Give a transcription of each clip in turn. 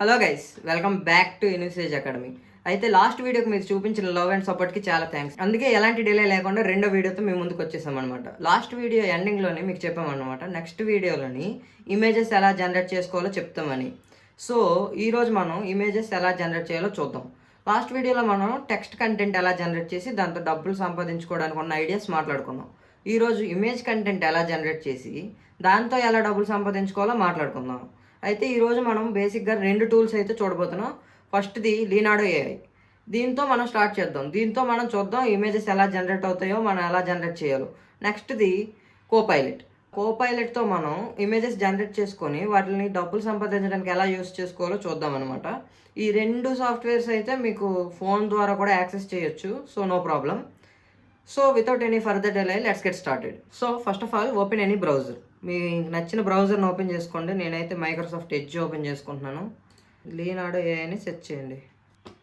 Hello guys, welcome back to ఇన్యూసేజ్ academy. అయితే last వీడియోకి మీరు చూపించిన లవ్ అండ్ సపోర్ట్కి చాలా థ్యాంక్స్. అందుకే ఎలాంటి డిలే లేకుండా రెండో వీడియోతో మేము ముందుకు వచ్చేసామన్నమాట. లాస్ట్ వీడియో ఎండింగ్లోనే మీకు చెప్పామన్నమాట, నెక్స్ట్ వీడియోలోని ఇమేజెస్ ఎలా జనరేట్ చేసుకోవాలో చెప్తామని. సో ఈరోజు మనం ఇమేజెస్ ఎలా జనరేట్ చేయాలో చూద్దాం. లాస్ట్ వీడియోలో మనం టెక్స్ట్ కంటెంట్ ఎలా జనరేట్ చేసి దాంతో డబ్బులు సంపాదించుకోవడానికి ఉన్న ఐడియాస్ మాట్లాడుకున్నాం. ఈరోజు ఇమేజ్ కంటెంట్ ఎలా జనరేట్ చేసి దాంతో ఎలా డబ్బులు సంపాదించుకోవాలో మాట్లాడుకుందాం. అయితే ఈరోజు మనం బేసిక్గా రెండు టూల్స్ అయితే చూడబోతున్నాం. ఫస్ట్ది లీనాడో ఏఐ. దీంతో మనం స్టార్ట్ చేద్దాం. దీంతో మనం చూద్దాం ఇమేజెస్ ఎలా జనరేట్ అవుతాయో, మనం ఎలా జనరేట్ చేయాలో. నెక్స్ట్ది కోపైలెట్. కోపైలెట్తో మనం ఇమేజెస్ జనరేట్ చేసుకొని వాటిని డబ్బులు సంపాదించడానికి ఎలా యూస్ చేసుకోవాలో చూద్దాం అనమాట. ఈ రెండు సాఫ్ట్వేర్స్ అయితే మీకు ఫోన్ ద్వారా కూడా యాక్సెస్ చేయొచ్చు, so no problem. So without any further delay let's get started. So first of all open any browser. మీకు నచ్చిన బ్రౌజర్ని ఓపెన్ చేసుకోండి. నేనైతే మైక్రోసాఫ్ట్ ఎడ్జ్ ఓపెన్ చేసుకుంటున్నాను. లీనాడో ఏఐని సెర్చ్ చేయండి.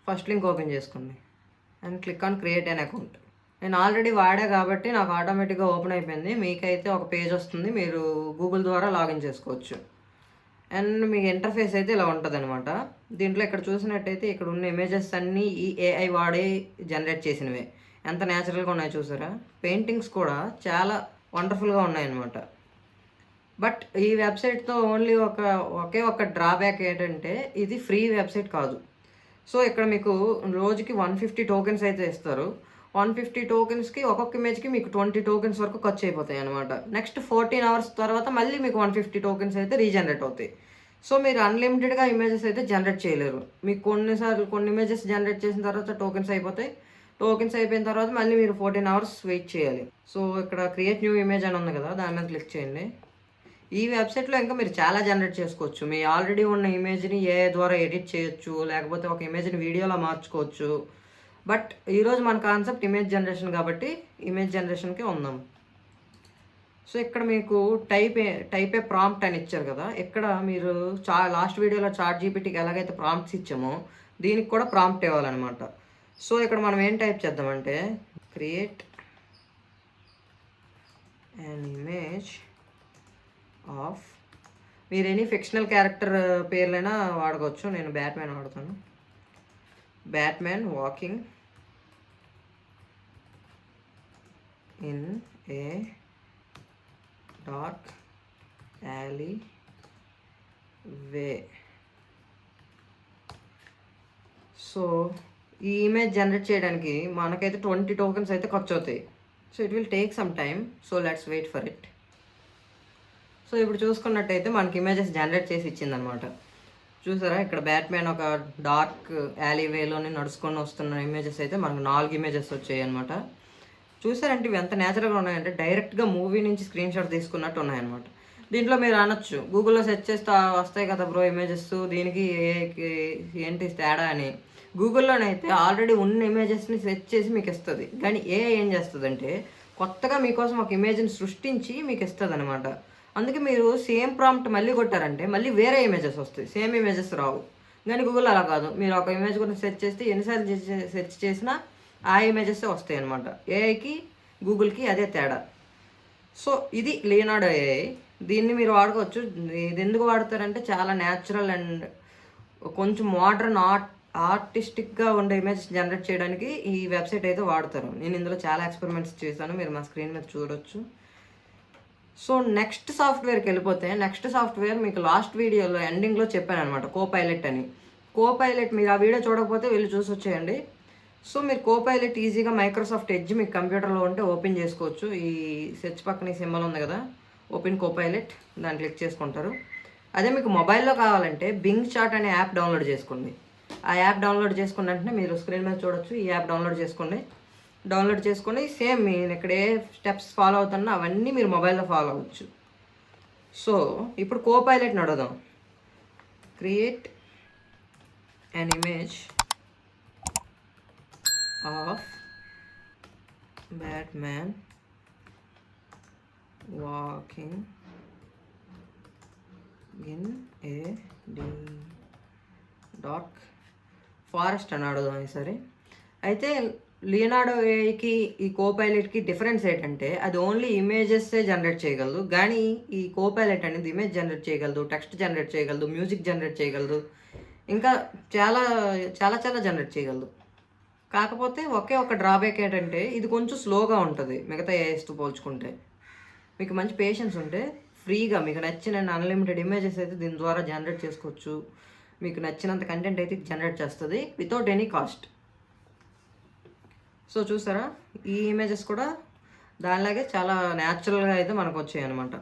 ఫస్ట్ లింక్ ఓపెన్ చేసుకోండి and click on create an account. నేను already వాడా కాబట్టి నాకు ఆటోమేటిక్గా ఓపెన్ అయిపోయింది. మీకైతే ఒక పేజ్ వస్తుంది, మీరు గూగుల్ ద్వారా లాగిన్ చేసుకోవచ్చు. అండ్ మీకు ఇంటర్ఫేస్ అయితే ఇలా ఉంటుంది అనమాట. దీంట్లో ఇక్కడ చూసినట్టయితే ఇక్కడ ఉన్న ఇమేజెస్ అన్నీ ఈ ఏఐ వాడే జనరేట్ చేసినవే. ఎంత న్యాచురల్గా ఉన్నాయో చూసారా. పెయింటింగ్స్ కూడా చాలా వండర్ఫుల్గా ఉన్నాయన్నమాట. బట్ ఈ వెబ్సైట్తో ఓన్లీ ఒకే ఒక డ్రాబ్యాక్ ఏంటంటే ఇది ఫ్రీ వెబ్సైట్ కాదు. సో ఇక్కడ మీకు రోజుకి 150 టోకెన్స్ అయితే ఇస్తారు. 150 టోకెన్స్కి ఒక్కొక్క ఇమేజ్కి మీకు 20 టోకెన్స్ వరకు ఖర్చు అయిపోతాయి అనమాట. నెక్స్ట్ 14 అవర్స్ తర్వాత మళ్ళీ మీకు 150 టోకెన్స్ అయితే రీజనరేట్ అవుతాయి. సో మీరు అన్లిమిటెడ్గా ఇమేజెస్ అయితే జనరేట్ చేయలేరు. మీకు కొన్ని ఇమేజెస్ జనరేట్ చేసిన తర్వాత టోకెన్స్ అయిపోతాయి. టోకెన్స్ అయిపోయిన తర్వాత మళ్ళీ మీరు 14 అవర్స్ వెయిట్ చేయాలి. సో ఇక్కడ క్రియేట్ న్యూ ఇమేజ్ అని ఉంది కదా, దాని మీద క్లిక్ చేయండి. ఈ వెబ్సైట్లో ఇంకా మీరు చాలా జనరేట్ చేసుకోవచ్చు. మీ ఆల్రెడీ ఉన్న ఇమేజ్ని ఏఐ ద్వారా ఎడిట్ చేయొచ్చు, లేకపోతే ఒక ఇమేజ్ని వీడియోలో మార్చుకోవచ్చు. బట్ ఈరోజు మన కాన్సెప్ట్ ఇమేజ్ జనరేషన్ కాబట్టి ఇమేజ్ జనరేషన్కే ఉందాం. సో ఇక్కడ మీకు టైప్ ఏ ప్రాంప్ట్ అని ఇచ్చారు కదా, ఇక్కడ మీరు లాస్ట్ వీడియోలో చాట్ జీపీటీకి ఎలాగైతే ప్రాంప్ట్స్ ఇచ్చామో దీనికి కూడా ప్రాంప్ట్ ఇవ్వాలన్నమాట. సో ఇక్కడ మనం ఏం టైప్ చేద్దామంటే క్రియేట్ అన్ ఇమేజ్ ఆఫ్, మీరు ఎనీ ఫిక్షనల్ క్యారెక్టర్ పేర్లైనా వాడుకోవచ్చు. నేను బ్యాట్మ్యాన్ వాడతాను. Batman walking in a dark alley way. So ఈ ఇమేజ్ జనరేట్ చేయడానికి మనకైతే 20 టోకెన్స్ అయితే ఖర్చు అవుతాయి. So it will take some time, so let's wait for it. So ఇప్పుడు చూసుకున్నట్టయితే మనకి ఇమేజెస్ జనరేట్ చేసి ఇచ్చిందనమాట. చూసారా, ఇక్కడ బ్యాట్మ్యాన్ ఒక డార్క్ వేలోనే నడుచుకొని వస్తున్న ఇమేజెస్ అయితే మనకు 4 ఇమేజెస్ వచ్చాయి అనమాట. చూసారంటే ఇవి ఎంత న్యాచురల్గా ఉన్నాయంటే డైరెక్ట్గా మూవీ నుంచి స్క్రీన్ షాట్ తీసుకున్నట్టు ఉన్నాయన్నమాట. దీంట్లో మీరు అనొచ్చు, గూగుల్లో సెర్చ్ చేస్తే వస్తాయి కదా బ్రో ఇమేజెస్, దీనికి ఏంటి తేడా అని. గూగుల్లోనైతే ఆల్రెడీ ఉన్న ఇమేజెస్ని సెర్చ్ చేసి మీకు ఇస్తుంది. కానీ ఏం చేస్తుందంటే కొత్తగా మీకోసం ఒక ఇమేజ్ని సృష్టించి మీకు ఇస్తుంది అనమాట. అందుకే మీరు సేమ్ ప్రాంప్ట్ మళ్ళీ కొట్టారంటే మళ్ళీ వేరే ఇమేజెస్ వస్తాయి, సేమ్ ఇమేజెస్ రావు. కానీ గూగుల్ అలా కాదు, మీరు ఒక ఇమేజ్ గురించి సెర్చ్ చేస్తే ఎన్నిసార్లు సెర్చ్ చేసినా ఆ ఇమేజెస్ వస్తాయి అనమాట. ఏఐకి గూగుల్కి అదే తేడా. సో ఇది లియోనార్డో ఏఐ. దీన్ని మీరు వాడుకోవచ్చు. ఇది ఎందుకు వాడతారంటే చాలా న్యాచురల్ అండ్ కొంచెం మోడర్న్ ఆర్టిస్టిక్గా ఉండే ఇమేజెస్ జనరేట్ చేయడానికి ఈ వెబ్సైట్ అయితే వాడతారు. నేను ఇందులో చాలా ఎక్స్పెరిమెంట్స్ చేశాను, మీరు మా స్క్రీన్ మీద చూడొచ్చు. సో నెక్స్ట్ సాఫ్ట్వేర్కి వెళ్ళిపోతే, నెక్స్ట్ సాఫ్ట్వేర్ మీకు లాస్ట్ వీడియోలో ఎండింగ్లో చెప్పాను అనమాట, కోపైలెట్ అని. కోపైలెట్ మీరు ఆ వీడియో చూడకపోతే వెళ్ళి చూసి వచ్చేయండి. సో మీరు కోపైలెట్ ఈజీగా మైక్రోసాఫ్ట్ ఎడ్జ్ మీకు కంప్యూటర్లో ఉంటే ఓపెన్ చేసుకోవచ్చు. ఈ సెర్చ్ పక్కన ఈ సింబల్ ఉంది కదా, ఓపెన్ కోపైలెట్, దాన్ని క్లిక్ చేసుకుంటారు. అదే మీకు మొబైల్లో కావాలంటే బింగ్ చాట్ అనే యాప్ డౌన్లోడ్ చేసుకోండి. ఆ యాప్ డౌన్లోడ్ చేసుకున్న వెంటనే మీరు స్క్రీన్ మీద చూడొచ్చు. ఈ యాప్ డౌన్లోడ్ చేసుకోండి. డౌన్లోడ్ చేసుకొని సేమ్ నేను ఇక్కడ ఏ స్టెప్స్ ఫాలో అవుతున్నా అవన్నీ మీరు మొబైల్లో ఫాలో అవ్వచ్చు. సో ఇప్పుడు కోపైలెట్ని అడుగుదాం. Create an image of Batman walking in a dark forest అని అడుగుదాం ఈసారి. అయితే లియోనార్డో ఏఐకి ఈ కోపైలెట్కి డిఫరెన్స్ ఏంటంటే అది ఓన్లీ ఇమేజెస్సే జనరేట్ చేయగలదు. కానీ ఈ కోపైలెట్ అనేది ఇమేజ్ జనరేట్ చేయగలదు, టెక్స్ట్ జనరేట్ చేయగలదు, మ్యూజిక్ జనరేట్ చేయగలదు, ఇంకా చాలా చాలా చాలా జనరేట్ చేయగలదు. కాకపోతే ఒకే ఒక డ్రాబ్యాక్ ఏంటంటే ఇది కొంచెం స్లోగా ఉంటుంది మిగతా ఏఐస్తో పోల్చుకుంటే. మీకు మంచి పేషెన్స్ ఉంటే ఫ్రీగా మీకు నచ్చిన అన్లిమిటెడ్ ఇమేజెస్ అయితే దీని ద్వారా జనరేట్ చేసుకోవచ్చు. మీకు నచ్చినంత కంటెంట్ అయితే జనరేట్ చేస్తుంది వితౌట్ ఎనీ కాస్ట్. సో చూసారా, ఈ ఇమేజెస్ కూడా దానిలాగే చాలా న్యాచురల్గా అయితే మనకు వచ్చాయి అనమాట.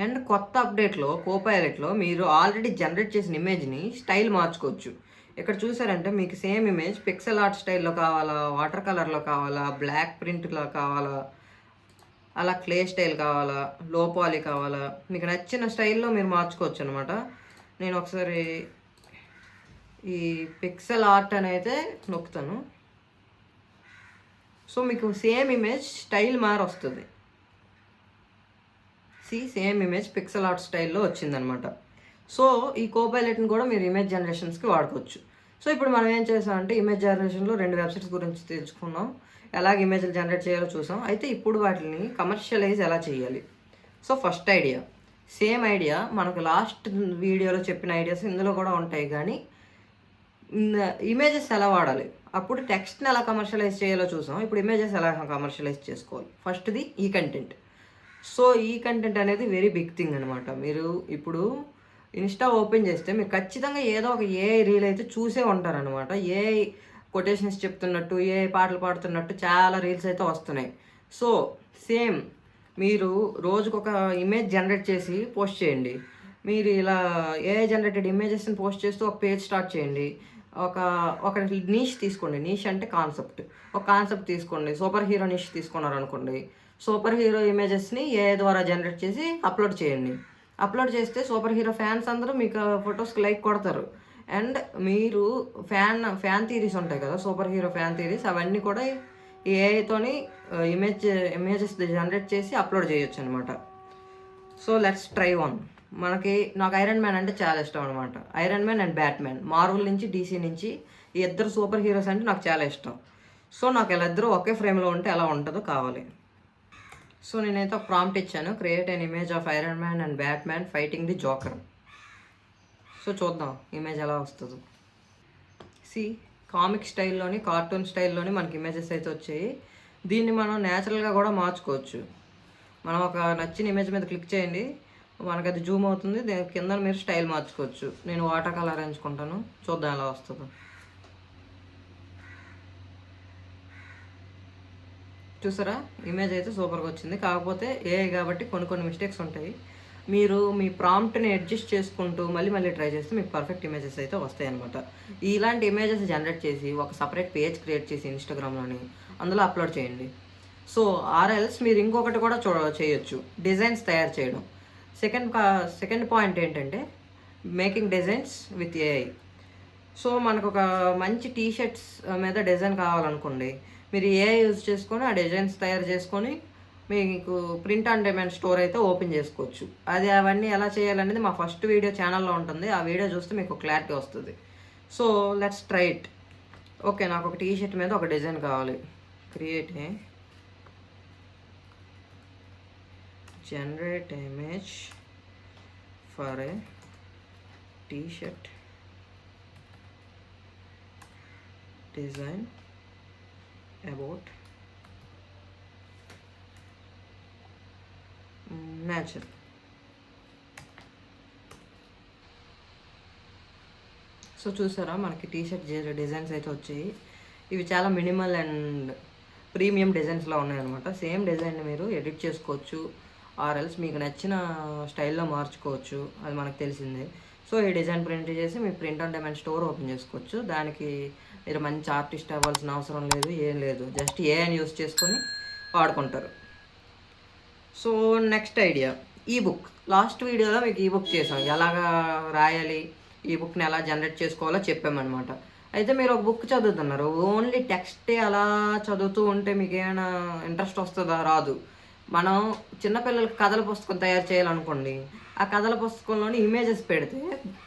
అండ్ కొత్త అప్డేట్లో కోపైలెట్లో మీరు ఆల్రెడీ జనరేట్ చేసిన ఇమేజ్ని స్టైల్ మార్చుకోవచ్చు. ఇక్కడ చూసారంటే మీకు సేమ్ ఇమేజ్ పిక్సెల్ ఆర్ట్ స్టైల్లో కావాలా, వాటర్ కలర్లో కావాలా, బ్లాక్ ప్రింట్లో కావాలా, అలా క్లే స్టైల్ కావాలా, లో పాలీ కావాలా, మీకు నచ్చిన స్టైల్లో మీరు మార్చుకోవచ్చు అనమాట. నేను ఒకసారి ఈ పిక్సెల్ ఆర్ట్ అని అయితే నొక్కుతాను. సో మీకు సేమ్ ఇమేజ్ స్టైల్ మారి వస్తుంది. సేమ్ ఇమేజ్ పిక్సెల్ ఆర్ట్ స్టైల్లో వచ్చిందనమాట. సో ఈ కోపైలెట్ని కూడా మీరు ఇమేజ్ జనరేషన్స్కి వాడుకోవచ్చు. సో ఇప్పుడు మనం ఏం చేసామంటే ఇమేజ్ జనరేషన్లో 2 వెబ్సైట్స్ గురించి తెలుసుకున్నాం, ఎలాగ ఇమేజ్లు జనరేట్ చేయాలో చూసాం. అయితే ఇప్పుడు వాటిని కమర్షియలైజ్ ఎలా చేయాలి. So first idea same idea మనకు లాస్ట్ వీడియోలో చెప్పిన ఐడియాస్ ఇందులో కూడా ఉంటాయి, కానీ ఇమేజెస్ ఎలా వాడాలి, అప్పుడు టెక్స్ట్ని ఎలా కమర్షియలైజ్ చేయాలో చూసాం. ఇప్పుడు ఇమేజెస్ ఎలా కమర్షియలైజ్ చేసుకోవాలి. ఫస్ట్ది ఈ కంటెంట్. సో ఈ కంటెంట్ అనేది వెరీ బిగ్ థింగ్ అనమాట. మీరు ఇప్పుడు ఇన్స్టా ఓపెన్ చేస్తే మీరు ఖచ్చితంగా ఏదో ఒక ఏఐ రీల్ అయితే చూసే ఉంటారనమాట. ఏఐ కొటేషన్స్ చెప్తున్నట్టు, ఏఐ పాటలు పాడుతున్నట్టు చాలా రీల్స్ అయితే వస్తున్నాయి. సో సేమ్ మీరు రోజుకొక ఇమేజ్ జనరేట్ చేసి పోస్ట్ చేయండి. మీరు ఇలా ఏఐ జనరేటెడ్ ఇమేజెస్ని పోస్ట్ చేస్తూ ఒక పేజ్ స్టార్ట్ చేయండి. ఒక ఒక నీష్ తీసుకోండి. నీష్ అంటే కాన్సెప్ట్. ఒక కాన్సెప్ట్ తీసుకోండి. సూపర్ హీరో నీష్ తీసుకున్నారు అనుకోండి. సూపర్ హీరో ఇమేజెస్ని ఏఐ ద్వారా జనరేట్ చేసి అప్లోడ్ చేయండి. అప్లోడ్ చేస్తే సూపర్ హీరో ఫ్యాన్స్ అందరూ మీకు ఫొటోస్కి లైక్ కొడతారు. అండ్ మీరు ఫ్యాన్ థీరీస్ ఉంటాయి కదా, సూపర్ హీరో ఫ్యాన్ థీరీస్, అవన్నీ కూడా ఏఐతోని ఇమేజెస్ జనరేట్ చేసి అప్లోడ్ చేయొచ్చు అనమాట. So let's try one. నాకు ఐరన్ మ్యాన్ అంటే చాలా ఇష్టం అనమాట. Iron man and Batman, Marvel నుంచి డీసీ నుంచి ఈ ఇద్దరు సూపర్ హీరోస్ అంటే నాకు చాలా ఇష్టం. సో నాకు వీళ్ళిద్దరూ ఒకే ఫ్రేమ్లో ఉంటే ఎలా ఉంటుందో కావాలి. సో నేనైతే ఒక ప్రాంప్ట్ ఇచ్చాను, create an image of iron man and Batman fighting the joker. So చూద్దాం ఇమేజ్ ఎలా వస్తుందో. కామిక్ స్టైల్లోని, కార్టూన్ స్టైల్లోని మనకి ఇమేజెస్ అయితే వచ్చాయి. దీన్ని మనం న్యాచురల్గా కూడా మార్చుకోవచ్చు. మనం ఒక నచ్చిన ఇమేజ్ మీద క్లిక్ చేయండి, మనకు అది జూమ్ అవుతుంది. దీని కింద మీరు స్టైల్ మార్చుకోవచ్చు. నేను వాటర్ కలర్ ఎంచుకుంటాను, చూద్దాం ఎలా వస్తుందో. చూసారా, ఇమేజ్ అయితే సూపర్గా వచ్చింది. కాకపోతే ఏఐ కాబట్టి కొన్ని మిస్టేక్స్ ఉంటాయి. మీరు మీ ప్రాంప్ట్ని అడ్జస్ట్ చేసుకుంటూ మళ్ళీ ట్రై చేస్తే మీకు పర్ఫెక్ట్ ఇమేజెస్ అయితే వస్తాయి అనమాట. ఇలాంటి ఇమేజెస్ జనరేట్ చేసి ఒక సపరేట్ పేజ్ క్రియేట్ చేసి ఇన్స్టాగ్రామ్లోని అందులో అప్లోడ్ చేయండి. సో ఆర్ఎల్స్ మీరు ఇంకొకటి కూడా చేయొచ్చు, డిజైన్స్ తయారు చేయడం. సెకండ్ పాయింట్ ఏంటంటే making designs with AI. So మనకు ఒక మంచి టీషర్ట్స్ మీద డిజైన్ కావాలనుకోండి, మీరు ఏఐ యూజ్ చేసుకొని ఆ డిజైన్స్ తయారు చేసుకొని మీకు ప్రింట్ ఆన్ డిమాండ్ స్టోర్ అయితే ఓపెన్ చేసుకోవచ్చు. అవన్నీ ఎలా చేయాలనేది మా ఫస్ట్ వీడియో ఛానల్లో ఉంటుంది. ఆ వీడియో చూస్తే మీకు క్లారిటీ వస్తుంది. So let's try it. Okay, నాకు ఒక టీషర్ట్ మీద ఒక డిజైన్ కావాలి. Create generate image for a t-shirt design about nature. So చూసారా, మనకి టీషర్ట్ డిజైన్స్ అయితే వచ్చాయి. ఇవి చాలా మినిమల్ అండ్ ప్రీమియం డిజైన్స్లో ఉన్నాయన్నమాట. సేమ్ డిజైన్ని మీరు ఎడిట్ చేసుకోవచ్చు, ఆర్ఎల్స్ మీకు నచ్చిన స్టైల్లో మార్చుకోవచ్చు, అది మనకు తెలిసిందే. సో ఈ డిజైన్ ప్రింట్ చేసి మీ print on demand store open చేసుకోవచ్చు. దానికి మీరు మంచి ఆర్టిస్ట్ అవ్వాల్సిన అవసరం లేదు, ఏం లేదు, జస్ట్ ఏఐని యూస్ చేసుకొని వాడుకుంటారు. So next idea, ebook. Last వీడియోలో మీకు ఈబుక్ చేసాం, ఎలాగా రాయాలి, ఈబుక్ని ఎలా జనరేట్ చేసుకోవాలో చెప్పామన్నమాట. అయితే మీరు ఒక బుక్ చదువుతున్నారు, ఓన్లీ టెక్స్టే అలా చదువుతూ ఉంటే మీకు ఏమైనా ఇంట్రెస్ట్ వస్తుందా? రాదు. మనం చిన్నపిల్లలకి కథల పుస్తకం తయారు చేయాలనుకోండి, ఆ కథల పుస్తకంలోని ఇమేజెస్ పెడితే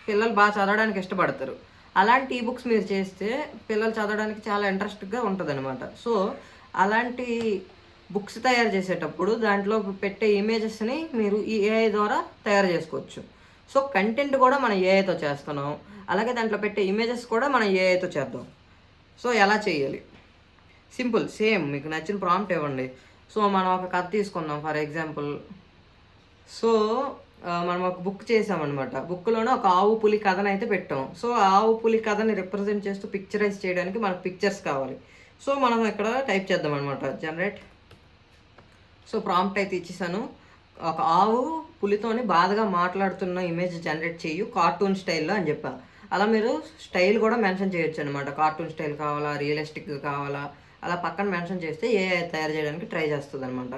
పిల్లలు బాగా చదవడానికి ఇష్టపడతారు. అలాంటి ఈబుక్స్ మీరు చేస్తే పిల్లలు చదవడానికి చాలా ఇంట్రెస్ట్గా ఉంటుంది అనమాట. సో అలాంటి బుక్స్ తయారు చేసేటప్పుడు దాంట్లో పెట్టే ఇమేజెస్ని మీరు ఈ ఏఐ ద్వారా తయారు చేసుకోవచ్చు. సో కంటెంట్ కూడా మనం ఏఐతో చేస్తున్నాం, అలాగే దాంట్లో పెట్టే ఇమేజెస్ కూడా మనం ఏఐతో చేద్దాం. సో ఎలా చేయాలి, సింపుల్, సేమ్ మీకు నచ్చిన ప్రాంప్ట్ ఇవ్వండి. సో మనం ఒక కథ తీసుకుందాం ఫర్ ఎగ్జాంపుల్. సో మనం ఒక బుక్ చేసామన్నమాట. బుక్లోనే ఒక ఆవు పులి కథను అయితే పెట్టాం. సో ఆవు పులి కథని రిప్రజెంట్ చేస్తూ పిక్చరైజ్ చేయడానికి మనకు పిక్చర్స్ కావాలి. సో మనం ఇక్కడ టైప్ చేద్దాం అనమాట, జనరేట్. సో ప్రాంప్ట్ అయితే ఇచ్చేసాను. ఒక ఆవు పులితోని బాధగా మాట్లాడుతున్న ఇమేజ్ జనరేట్ చేయు కార్టూన్ స్టైల్లో అని చెప్పా. అలా మీరు స్టైల్ కూడా మెన్షన్ చేయొచ్చు అనమాట. కార్టూన్ స్టైల్ కావాలా, రియలిస్టిక్గా కావాలా, అలా పక్కన మెన్షన్ చేస్తే ఏఐ తయారు చేయడానికి ట్రై చేస్తుంది అనమాట.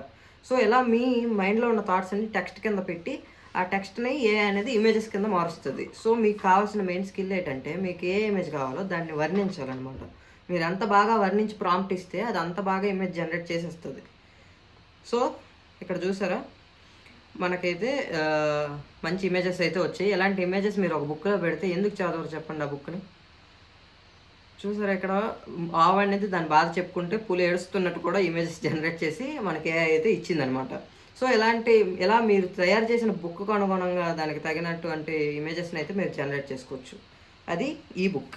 సో ఇలా మీ మైండ్లో ఉన్న థాట్స్ అన్ని టెక్స్ట్ కింద పెట్టి ఆ టెక్స్ట్ని ఏఐ అనేది ఇమేజెస్ కింద మారుస్తుంది. సో మీకు కావాల్సిన మెయిన్ స్కిల్ ఏంటంటే మీకు ఏ ఇమేజ్ కావాలో దాన్ని వర్ణించాలన్నమాట. మీరు ఎంత బాగా వర్ణించి ప్రాంప్ట్ ఇస్తే అది అంత బాగా ఇమేజ్ జనరేట్ చేసేస్తుంది. సో ఇక్కడ చూసారా, మనకైతే మంచి ఇమేజెస్ అయితే వచ్చాయి. ఎలాంటి ఇమేజెస్ మీరు ఒక బుక్లో పెడితే ఎందుకు చదవరు చెప్పండి ఆ బుక్ని. చూసారా, ఇక్కడ ఆవు అనేది దాని బాధ చెప్పుకుంటే పులి ఏడుస్తున్నట్టు కూడా ఇమేజెస్ జనరేట్ చేసి మనకి ఏఐ అయితే ఇచ్చిందనమాట. సో ఇలా మీరు తయారు చేసిన బుక్కు అనుగుణంగా దానికి తగినటువంటి ఇమేజెస్ని అయితే మీరు జనరేట్ చేసుకోవచ్చు. అది ఈ బుక్.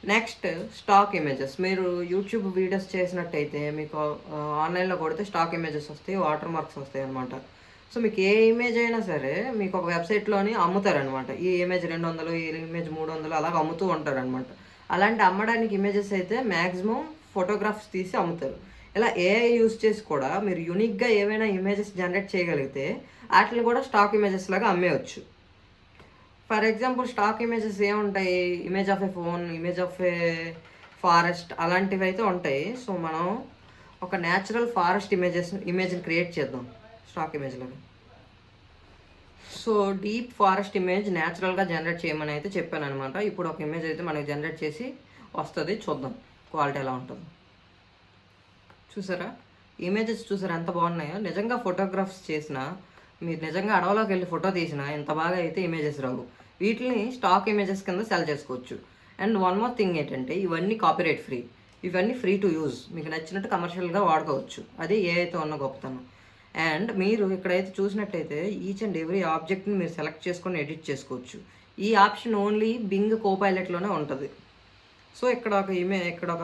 Next stock images. మీరు యూట్యూబ్ వీడియోస్ చేసినట్టయితే మీకు ఆన్లైన్లో కొడితే స్టాక్ ఇమేజెస్ వస్తాయి, వాటర్ మార్క్స్ వస్తాయి అనమాట. సో మీకు ఏ ఇమేజ్ అయినా సరే మీకు ఒక వెబ్సైట్లోని అమ్ముతారనమాట. ఈ ఇమేజ్ 200, ఈ ఇమేజ్ 300 అలాగ అమ్ముతూ ఉంటారనమాట. అలాంటి అమ్మడానికి ఇమేజెస్ అయితే మ్యాక్సిమం ఫోటోగ్రాఫ్స్ తీసి అమ్ముతారు. ఇలా ఏఐ యూస్ చేసి కూడా మీరు యూనిక్గా ఏవైనా ఇమేజెస్ జనరేట్ చేయగలిగితే వాటిని కూడా స్టాక్ ఇమేజెస్ లాగా అమ్మేయచ్చు. ఫర్ ఎగ్జాంపుల్ స్టాక్ ఇమేజెస్ ఏముంటాయి, image of A phone, image of A forest అలాంటివి అయితే ఉంటాయి. సో మనం ఒక న్యాచురల్ ఫారెస్ట్ ఇమేజ్ని క్రియేట్ చేద్దాం స్టాక్ ఇమేజ్ లాగా. సో డీప్ ఫారెస్ట్ ఇమేజ్ న్యాచురల్గా జనరేట్ చేయమని అయితే చెప్పాను అనమాట. ఇప్పుడు ఒక ఇమేజ్ అయితే మనకి జనరేట్ చేసి వస్తుంది, చూద్దాం క్వాలిటీ ఎలా ఉంటుందో. చూసారా, ఇమేజెస్ చూసారా ఎంత బాగున్నాయో. నిజంగా ఫోటోగ్రాఫ్స్ చేసినా, మీరు నిజంగా అడవిలోకి వెళ్ళి ఫోటో తీసినా ఎంత బాగా అయితే ఇమేజెస్ రావు. వీటిని స్టాక్ ఇమేజెస్ కింద సెల్ చేసుకోవచ్చు. అండ్ వన్ మోర్ థింగ్ ఏంటంటే ఇవన్నీ కాపీరైట్ ఫ్రీ, ఇవన్నీ ఫ్రీ టు యూజ్, మీకు నచ్చినట్టు కమర్షియల్గా వాడుకోవచ్చు. అది ఏఐతో ఉన్న గొప్పతనం. అండ్ మీరు ఇక్కడైతే చూసినట్టయితే ఈచ్ అండ్ ఎవ్రీ ఆబ్జెక్ట్ని మీరు సెలెక్ట్ చేసుకొని ఎడిట్ చేసుకోవచ్చు. ఈ ఆప్షన్ ఓన్లీ బింగ్ కోపైలెట్లోనే ఉంటుంది. సో ఇక్కడ ఒక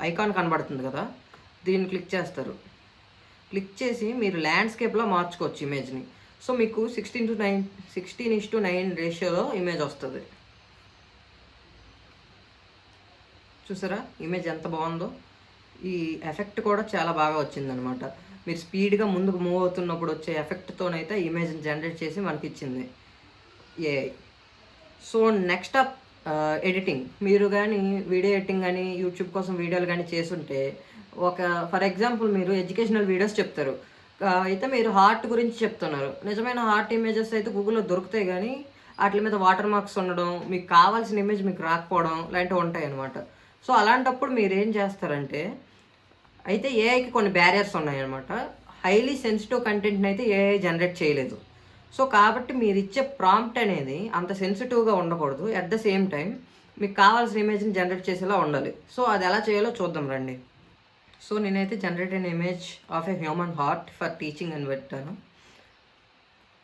ఐకాన్ కనబడుతుంది కదా, దీన్ని క్లిక్ చేస్తారు. క్లిక్ చేసి మీరు ల్యాండ్స్కేప్లో మార్చుకోవచ్చు ఇమేజ్ని. సో మీకు 16:9 రేషియోలో ఇమేజ్ వస్తుంది. చూసారా ఇమేజ్ ఎంత బాగుందో. ఈ ఎఫెక్ట్ కూడా చాలా బాగా వచ్చిందనమాట. మీరు స్పీడ్గా ముందుకు మూవ్ అవుతున్నప్పుడు వచ్చే ఎఫెక్ట్తోనైతే ఇమేజ్ని జనరేట్ చేసి మనకి ఇచ్చింది AI. So next up editing. మీరు కానీ వీడియో ఎడిటింగ్ కానీ యూట్యూబ్ కోసం వీడియోలు కానీ చేసుంటే, ఫర్ ఎగ్జాంపుల్ మీరు ఎడ్యుకేషనల్ వీడియోస్ చెప్తారు, అయితే మీరు హార్ట్ గురించి చెప్తున్నారు. నిజమైన హార్ట్ ఇమేజెస్ అయితే గూగుల్లో దొరుకుతాయి, కానీ వాటి మీద వాటర్ మార్క్స్ ఉండడం, మీకు కావాల్సిన ఇమేజ్ మీకు రాకపోవడం లాంటివి ఉంటాయి అన్నమాట. సో అలాంటప్పుడు మీరు ఏం చేస్తారంటే, అయితే ఏఐకి కొన్ని బ్యారియర్స్ ఉన్నాయన్నమాట. హైలీ సెన్సిటివ్ కంటెంట్ని అయితే ఏఐ జనరేట్ చేయలేదు. సో కాబట్టి మీరు ఇచ్చే ప్రాంప్ట్ అనేది అంత సెన్సిటివ్గా ఉండకూడదు. అట్ ద సేమ్ టైం మీకు కావాల్సిన ఇమేజ్ని జనరేట్ చేసేలా ఉండాలి. సో అది ఎలా చేయాలో చూద్దాం రండి. సో నేనైతే జనరేట్ అయిన image of a human heart for teaching అని పెట్టాను.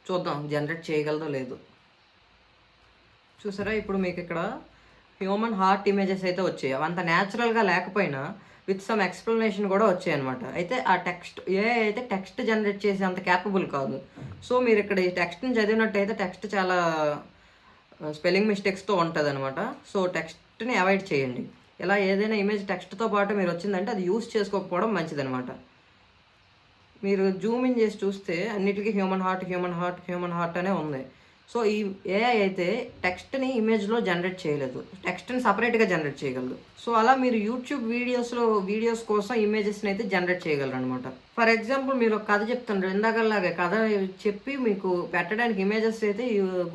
చూద్దాం జనరేట్ చేయగలదో లేదు. చూసారా, ఇప్పుడు మీకు ఇక్కడ హ్యూమన్ హార్ట్ ఇమేజెస్ అయితే వచ్చాయి. అంత న్యాచురల్గా లేకపోయినా విత్ సమ్ ఎక్స్ప్లెనేషన్ కూడా వచ్చాయి అనమాట. అయితే ఆ టెక్స్ట్ అయితే టెక్స్ట్ జనరేట్ చేసే అంత క్యాపబుల్ కాదు. సో మీరు ఇక్కడ ఈ టెక్స్ట్ని చదివినట్టయితే టెక్స్ట్ చాలా స్పెల్లింగ్ మిస్టేక్స్తో ఉంటుంది అనమాట. సో టెక్స్ట్ని అవాయిడ్ చేయండి. ఇలా ఏదైనా ఇమేజ్ టెక్స్ట్తో పాటు మీరు వచ్చిందంటే అది యూస్ చేసుకోకపోవడం మంచిదనమాట. మీరు జూమ్ ఇన్ చేసి చూస్తే అన్నిటికీ హ్యూమన్ హార్ట్ అనే ఉంది. సో ఈ ఏఐ అయితే టెక్స్ట్ని ఇమేజ్లో జనరేట్ చేయలేదు, టెక్స్ట్ని సపరేట్గా జనరేట్ చేయగలదు. సో అలా మీరు యూట్యూబ్ వీడియోస్ కోసం ఇమేజెస్ని అయితే జనరేట్ చేయగలరు అనమాట. ఫర్ ఎగ్జాంపుల్ మీరు ఒక కథ చెప్తుండ్రు, ఇందాకలాగే కథ చెప్పి మీకు పెట్టడానికి ఇమేజెస్ అయితే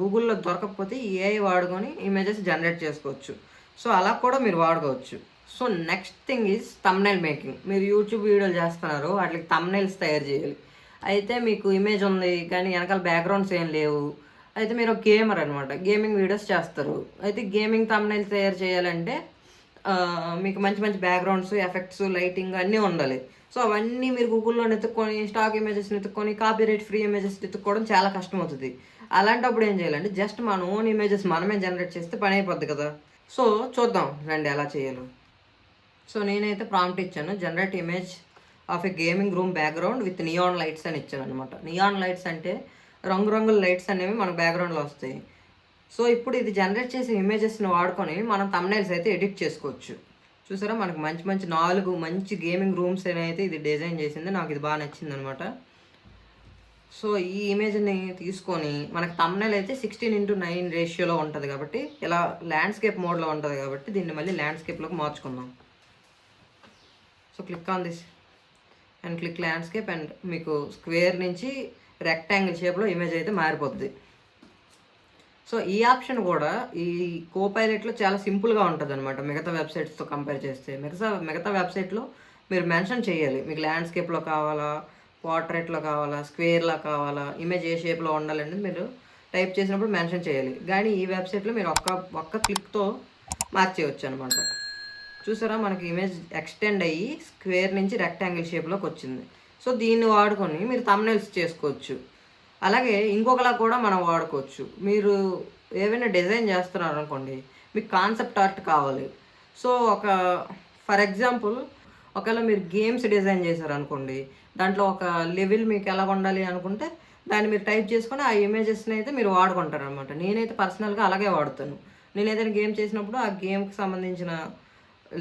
గూగుల్లో దొరకకపోతే ఈ ఏఐ వాడుకొని ఇమేజెస్ జనరేట్ చేసుకోవచ్చు. సో అలా కూడా మీరు వాడుకోవచ్చు. So next thing is thumbnail making. మీరు యూట్యూబ్ వీడియోలు చేస్తున్నారు, వాటికి థంబ్నైల్స్ తయారు చేయాలి. అయితే మీకు ఇమేజ్ ఉంది కానీ వెనకాల బ్యాక్గ్రౌండ్స్ ఏం లేవు. అయితే మీరు ఒక గేమర్ అనమాట, గేమింగ్ వీడియోస్ చేస్తారు. అయితే గేమింగ్ థంబ్నైల్స్ తయారు చేయాలంటే మీకు మంచి బ్యాక్గ్రౌండ్స్, ఎఫెక్ట్స్, లైటింగ్ అన్నీ ఉండాలి. సో అవన్నీ మీరు గూగుల్లో వెతుక్కొని స్టాక్ ఇమేజెస్ వెతుక్కొని కాపీరైట్ ఫ్రీ ఇమేజెస్ వెతుక్కోవడం చాలా కష్టం అవుతుంది. అలాంటప్పుడు ఏం చేయాలంటే జస్ట్ మన ఓన్ ఇమేజెస్ మనమే జనరేట్ చేస్తే పని అయిపోద్ది కదా. సో చూద్దాం రండి ఎలా చేయాలో. సో నేనైతే ప్రాంప్ట్ ఇచ్చాను, generate image of a gaming room background with neon lights అని ఇచ్చాను అనమాట. నియాన్ లైట్స్ అంటే రంగురంగుల లైట్స్ అనేవి మనకు బ్యాక్గ్రౌండ్లో వస్తాయి. సో ఇప్పుడు ఇది జనరేట్ చేసే ఇమేజెస్ని వాడుకొని మనం థంబ్నెయిల్స్ అయితే ఎడిట్ చేసుకోవచ్చు. చూసారా మనకు మంచి మంచి 4 మంచి గేమింగ్ రూమ్స్ అయితే ఇది డిజైన్ చేసింది. నాకు ఇది బాగా నచ్చింది అనమాట. సో ఈ ఇమేజ్ని తీసుకొని మనకు థంబ్నెయిల్ అయితే 16:9 రేషియోలో ఉంటుంది కాబట్టి ఇలా ల్యాండ్స్కేప్ మోడ్లో ఉంటుంది కాబట్టి దీన్ని మళ్ళీ ల్యాండ్స్కేప్లోకి మార్చుకుందాం. So click on this and click landscape and మీకు స్క్వేర్ నుంచి రెక్టాంగిల్ షేప్లో ఇమేజ్ అయితే మారిపోద్ది. సో ఈ ఆప్షన్ కూడా ఈ కోపైలెట్లో చాలా సింపుల్గా ఉంటుంది అనమాట మిగతా వెబ్సైట్స్తో కంపేర్ చేస్తే. మిగతా వెబ్సైట్లో మీరు మెన్షన్ చేయాలి మీకు ల్యాండ్స్కేప్లో కావాలా, పోర్ట్రేట్లో కావాలా, స్క్వేర్లో కావాలా, ఇమేజ్ ఏ షేప్లో ఉండాలనేది మీరు టైప్ చేసినప్పుడు మెన్షన్ చేయాలి. కానీ ఈ వెబ్సైట్లో మీరు ఒక్క క్లిక్తో మార్చేయచ్చు అనమాట. చూసారా మనకి ఇమేజ్ ఎక్స్టెండ్ అయ్యి స్క్వేర్ నుంచి రెక్టాంగిల్ షేప్లోకి వచ్చింది. సో దీన్ని వాడుకొని మీరు థంబ్నెయిల్స్ చేసుకోవచ్చు. అలాగే ఇంకొకలా కూడా మనం వాడుకోవచ్చు. మీరు ఏవైనా డిజైన్ చేస్తున్నారు అనుకోండి, మీకు కాన్సెప్ట్ ఆర్ట్ కావాలి. సో ఫర్ ఎగ్జాంపుల్ ఒకవేళ మీరు గేమ్స్ డిజైన్ చేశారనుకోండి, దాంట్లో ఒక లెవెల్ మీకు ఎలా ఉండాలి అనుకుంటే దాన్ని మీరు టైప్ చేసుకొని ఆ ఇమేజెస్ని అయితే మీరు వాడుకుంటారు అనమాట. నేనైతే పర్సనల్గా అలాగే వాడుతాను. నేను ఏదైనా గేమ్ చేసినప్పుడు ఆ గేమ్కి సంబంధించిన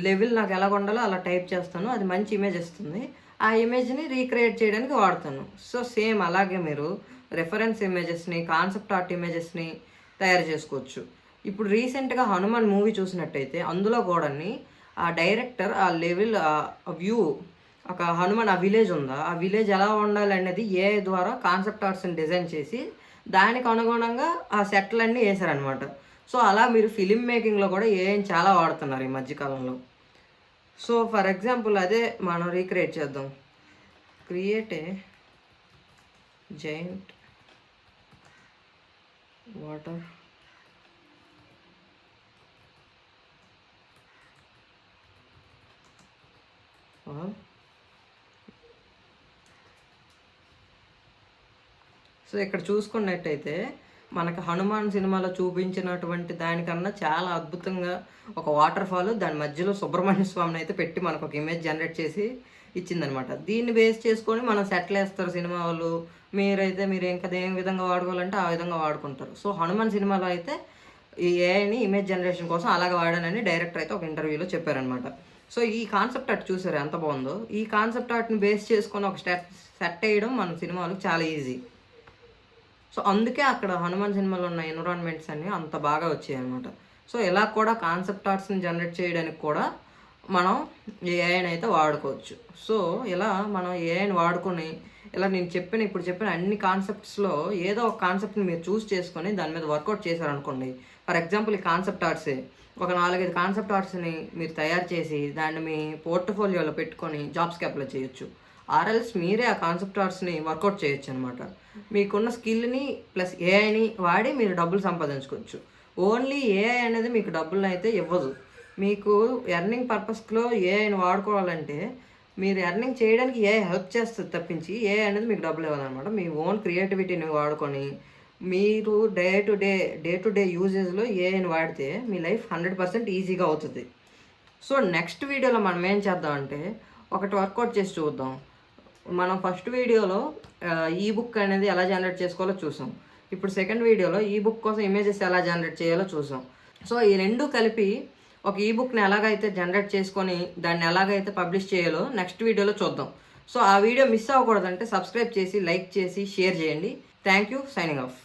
లెవెల్ నాకు ఎలా ఉండాలో అలా టైప్ చేస్తాను. అది మంచి ఇమేజ్ ఇస్తుంది. ఆ ఇమేజ్ని రీక్రియేట్ చేయడానికి వాడతాను. సో సేమ్ అలాగే మీరు రెఫరెన్స్ ఇమేజెస్ని, కాన్సెప్ట్ ఆర్ట్ ఇమేజెస్ని తయారు చేసుకోవచ్చు. ఇప్పుడు రీసెంట్గా హనుమాన్ మూవీ చూసినట్టయితే అందులో కూడా ఆ డైరెక్టర్ ఆ లెవెల్ వ్యూ ఒక హనుమాన్ ఆ విలేజ్ ఉందా, ఆ విలేజ్ ఎలా ఉండాలి అనేది ఏఐ ద్వారా కాన్సెప్ట్ ఆర్ట్స్ని డిజైన్ చేసి దానికి అనుగుణంగా ఆ సెట్లన్నీ వేశారనమాట. సో అలా మీరు ఫిలిం మేకింగ్లో కూడా ఏఐని చాలా వాడుతున్నారు ఈ మధ్యకాలంలో. సో ఫర్ ఎగ్జాంపుల్ అదే మనం రీక్రియేట్ చేద్దాం. Create a giant water so ఇక్కడ చూసుకున్నట్టయితే మనకు హనుమాన్ సినిమాలో చూపించినటువంటి దానికన్నా చాలా అద్భుతంగా ఒక వాటర్ ఫాల్, దాని మధ్యలో సుబ్రహ్మణ్య స్వామిని అయితే పెట్టి మనకు ఒక ఇమేజ్ జనరేట్ చేసి ఇచ్చిందనమాట. దీన్ని బేస్ చేసుకొని మనం సెటిల్ వేస్తారు సినిమా వాళ్ళు. మీరు ఇంకా ఏ విధంగా వాడుకోవాలంటే ఆ విధంగా వాడుకుంటారు. సో హనుమాన్ సినిమాలో అయితే ఈ ఏఐని ఇమేజ్ జనరేషన్ కోసం అలాగే వాడానని డైరెక్టర్ అయితే ఒక ఇంటర్వ్యూలో చెప్పారనమాట. సో ఈ కాన్సెప్ట్ ఆర్ట్ చూసారు ఎంత బాగుందో. ఈ కాన్సెప్ట్ ఆర్ట్ని బేస్ చేసుకొని ఒక సెట్ వేయడం మన సినిమాలకు చాలా ఈజీ. సో అందుకే అక్కడ హనుమాన్ సినిమాలో ఉన్న ఎన్విరాన్మెంట్స్ అన్నీ అంత బాగా వచ్చాయి అనమాట. సో ఇలా కూడా కాన్సెప్ట్ ఆర్ట్స్ని జనరేట్ చేయడానికి కూడా మనం ఏఐని అయితే వాడుకోవచ్చు. సో ఇలా మనం ఏఐని వాడుకొని ఇలా ఇప్పుడు చెప్పిన అన్ని కాన్సెప్ట్స్లో ఏదో ఒక కాన్సెప్ట్ని మీరు చూస్ చేసుకొని దాని మీద వర్కౌట్ చేశారనుకోండి. ఫర్ ఎగ్జాంపుల్ ఈ కాన్సెప్ట్ ఆర్ట్సే ఒక 4-5 కాన్సెప్ట్ ఆర్ట్స్ని మీరు తయారు చేసి దాన్ని మీ పోర్ట్ఫోలియోలో పెట్టుకొని జాబ్స్కి అప్లై చేయొచ్చు. ఆర్ఎల్స్ మీరే ఆ కాన్సెప్ట్ ఆర్ట్స్ని వర్కౌట్ చేయొచ్చు అనమాట. మీకున్న స్కిల్ని ప్లస్ ఏఐని వాడి మీరు డబ్బులు సంపాదించుకోవచ్చు. ఓన్లీ ఏఐ అనేది మీకు డబ్బులను అయితే ఇవ్వదు. మీకు ఎర్నింగ్ పర్పస్లో ఏఐని వాడుకోవాలంటే మీరు ఎర్నింగ్ చేయడానికి ఏఐ హెల్ప్ చేస్తుంది తప్పించి ఏఐ అనేది మీకు డబ్బులు ఇవ్వదన్నమాట. మీ ఓన్ క్రియేటివిటీని వాడుకొని మీరు డే టు డే యూజెస్లో ఏఐని వాడితే మీ లైఫ్ 100% ఈజీగా అవుతుంది. సో నెక్స్ట్ వీడియోలో మనం ఏం చేద్దామంటే ఒకటి వర్కౌట్ చేసి చూద్దాం. మనం ఫస్ట్ వీడియోలో ఈ బుక్ అనేది ఎలా జనరేట్ చేసుకోవాలో చూసాం. ఇప్పుడు సెకండ్ వీడియోలో ఈ బుక్ కోసం ఇమేజెస్ ఎలా జనరేట్ చేయాలో చూసాం. సో ఈ రెండు కలిపి ఒక ఈ బుక్ని ఎలాగైతే జనరేట్ చేసుకొని దాన్ని ఎలాగైతే పబ్లిష్ చేయాలో నెక్స్ట్ వీడియోలో చూద్దాం. సో ఆ వీడియో మిస్ అవ్వకూడదంటే సబ్స్క్రైబ్ చేసి లైక్ చేసి షేర్ చేయండి. Thank you. Signing off.